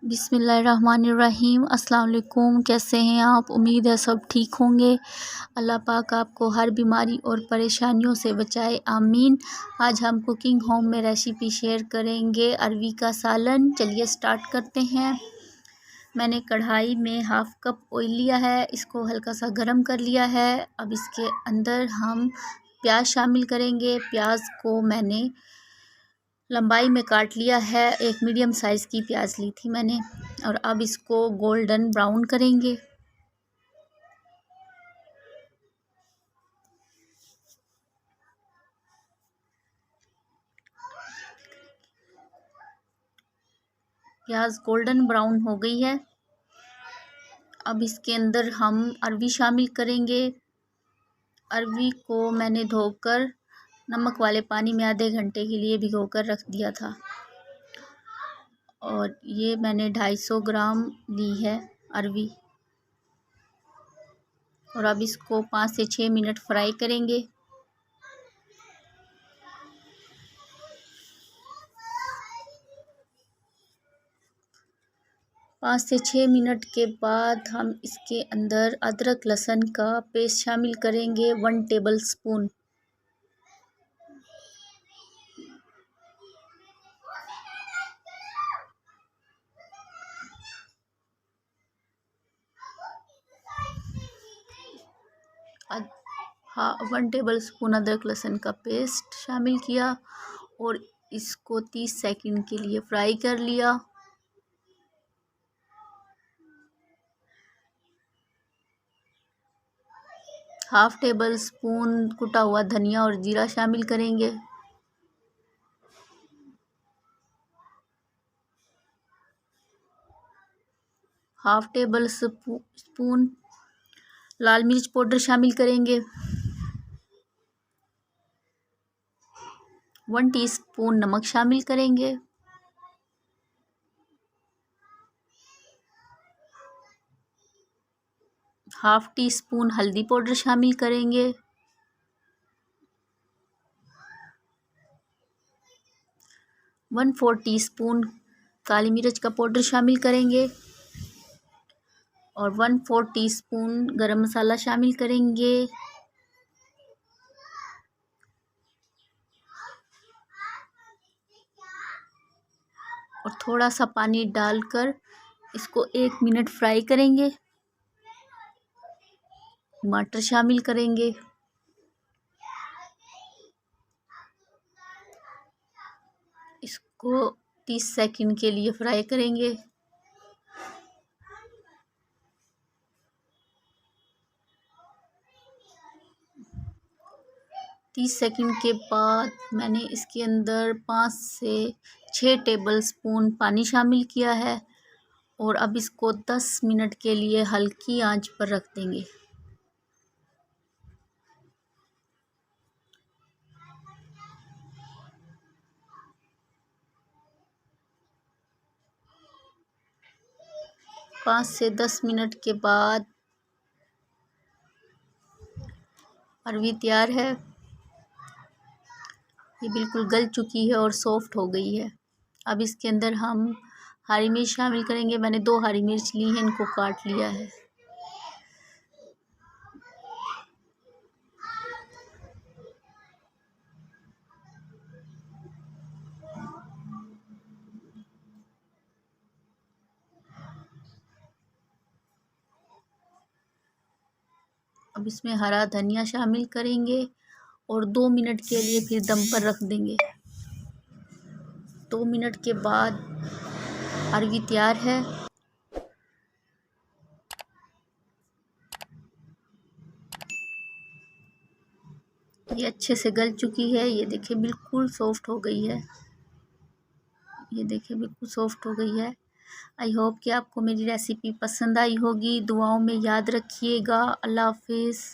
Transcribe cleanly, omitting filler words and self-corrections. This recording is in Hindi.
बिस्मिल्लाहिर्रहमानिर्रहीम। अस्सलाम वालेकुम। कैसे हैं आप? उम्मीद है सब ठीक होंगे। अल्लाह पाक आपको हर बीमारी और परेशानियों से बचाए, आमीन। आज हम कुकिंग होम में रेसिपी शेयर करेंगे अरवी का सालन। चलिए स्टार्ट करते हैं। मैंने कढ़ाई में हाफ़ कप ऑयल लिया है, इसको हल्का सा गरम कर लिया है। अब इसके अंदर हम प्याज शामिल करेंगे। प्याज को मैंने लंबाई में काट लिया है, एक मीडियम साइज़ की प्याज ली थी मैंने। और अब इसको गोल्डन ब्राउन करेंगे। प्याज गोल्डन ब्राउन हो गई है। अब इसके अंदर हम अरवी शामिल करेंगे। अरवी को मैंने धोकर नमक वाले पानी में आधे घंटे के लिए भिगोकर रख दिया था। और ये मैंने 250 ग्राम ली है अरवी। और अब इसको 5 से 6 मिनट फ्राई करेंगे। पाँच से 6 मिनट के बाद हम इसके अंदर अदरक लहसुन का पेस्ट शामिल करेंगे, 1 टेबल स्पून। हाँ, 1 टेबल स्पून अदरक लहसुन का पेस्ट शामिल किया और इसको 30 सेकंड के लिए फ्राई कर लिया। हाफ़ टेबल स्पून कुटा हुआ धनिया और जीरा शामिल करेंगे। हाफ़ टेबल स्पून लाल मिर्च पाउडर शामिल करेंगे। 1 टीस्पून नमक शामिल करेंगे। हाफ़ टी स्पून हल्दी पाउडर शामिल करेंगे। 1/4 टीस्पून काली मिर्च का पाउडर शामिल करेंगे। और 1/4 टीस्पून गरम मसाला शामिल करेंगे। और थोड़ा सा पानी डालकर इसको 1 मिनट फ्राई करेंगे। टमाटर शामिल करेंगे। इसको 30 सेकंड के लिए फ्राई करेंगे। 30 सेकंड के बाद मैंने इसके अंदर 5 से 6 टेबल स्पून पानी शामिल किया है। और अब इसको 10 मिनट के लिए हल्की आंच पर रख देंगे। पाँच से 10 मिनट के बाद अरवी तैयार है। ये बिल्कुल गल चुकी है और सॉफ्ट हो गई है। अब इसके अंदर हम हरी मिर्च शामिल करेंगे। मैंने 2 हरी मिर्च ली हैं, इनको काट लिया है। अब इसमें हरा धनिया शामिल करेंगे और 2 मिनट के लिए फिर दम पर रख देंगे। 2 मिनट के बाद अरवी तैयार है। ये अच्छे से गल चुकी है। ये देखिए बिल्कुल सॉफ्ट हो गई है। ये देखिए बिल्कुल सॉफ्ट हो गई है। आई होप कि आपको मेरी रेसिपी पसंद आई होगी। दुआओं में याद रखिएगा। अल्लाह हाफिज़।